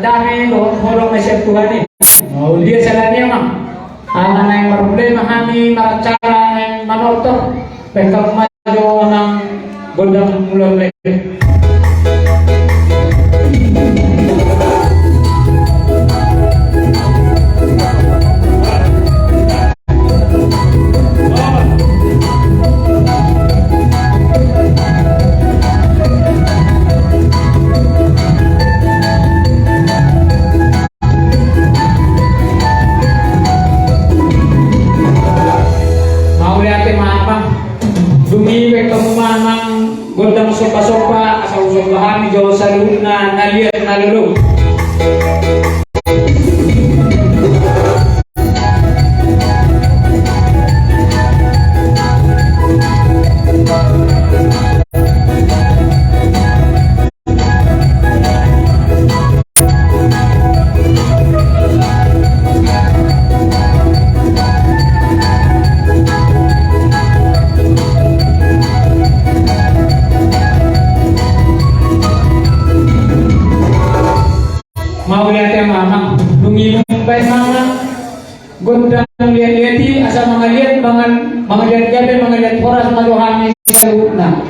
dami doon hulong na siya Tuhan ni. Dia sa niya ma'am. Ang na yung problema kami maratsara ng manorto. Pagka madyo ng gundang mulong gundang sopa-sopa asal-usaha ni jauh salu na naliat nalulu. Mau lihat yang mamang, lumilung baik mamang, gondang lihat-lihati, asal mengaliat, mengaliat gabe, mengaliat horas, maluhami, salutna.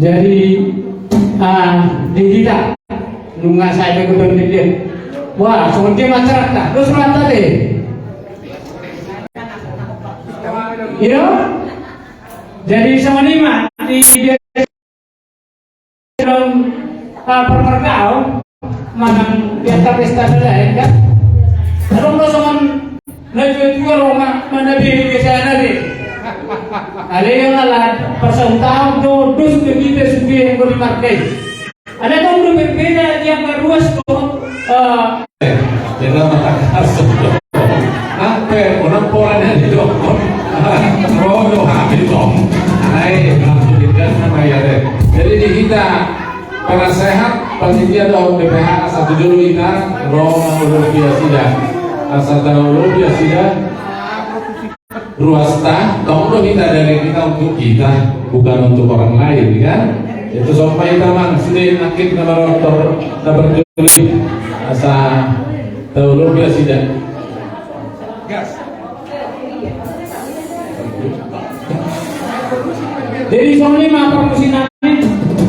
Jadi digital nunga saya begitu dia. Wah, seperti masyarakat. Terus rata deh. You know? Jadi sama lima di dalam perperkau manang biasa pesta lain kan. Kalau sama lebih tua Roma mana biasa nanti. Ada yang lalat persautaan tuh dus begitu sudah yang bermarkai. Ada tuh udah berbeda yang berluas tuh. Jangan mata kasar. Apa orang porannya di dokter. Rodo habis dong. Hai, langsung sama ya deh. Jadi di kita para sehat panitia atau BPH asal dulu ina Roma Olivia Sida asal Olivia Sida Ruasta, kamu minta dari kita untuk kita, bukan untuk orang lain, kan? Itu sampai taman sudah nakit nama dokter berjuli asal Olivia Sida. Jadi soalnya promosi kami,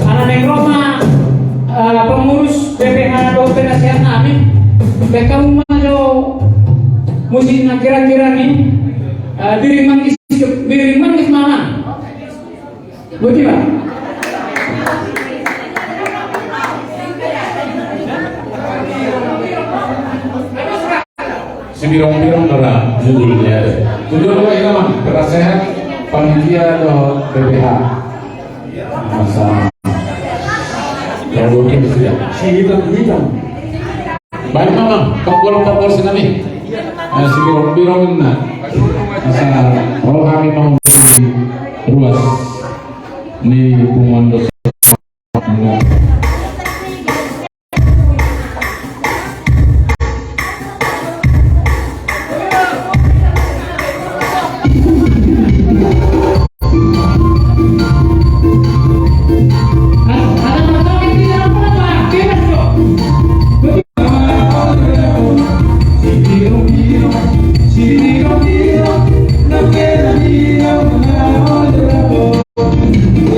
anak Roma pengurus BPH atau penasihat kami, mereka mau musim kira-kira nih diriman kis mana? Betul pak? Sebirong-birong darah judulnya. Judul apa ini Penasehat Panitia atau BPH masa kalau sudah hitam. Baik mama, kapur sinami. Sebirong-birong na. Masa kalau kami mau ruas ni komando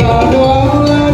La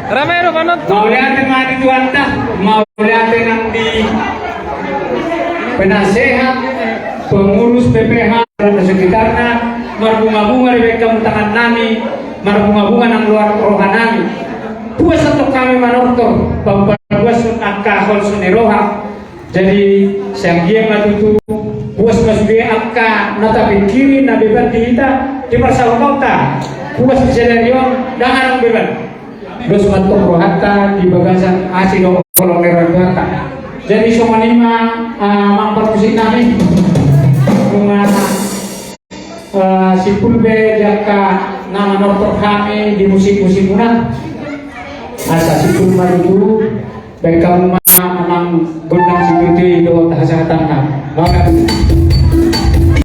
Ramero panonton. Mau lihatin mga Tuanta, mau lihatin ang di penasehat, pengurus PPH dan sekitarnya, marbunga-bunga di kamuntakan nami, marbunga-bunga ng luar rohan nami. Puas atau kami manorto, pambagas sun angka hol suniroha. Jadi siang dia matutu, puas mas be angka nata pikiri na beban kita di masalah kota. Puas senarion dengan beban. Dos matuk rohata di bagasan asino koloneran baka. Jadi semua lima mampermusik nami dengan si pulbe jaka nama nortor kami di musik-musik munang. Asa si pulma dulu baik kamu memang gondang si putih do tahasatan. Maka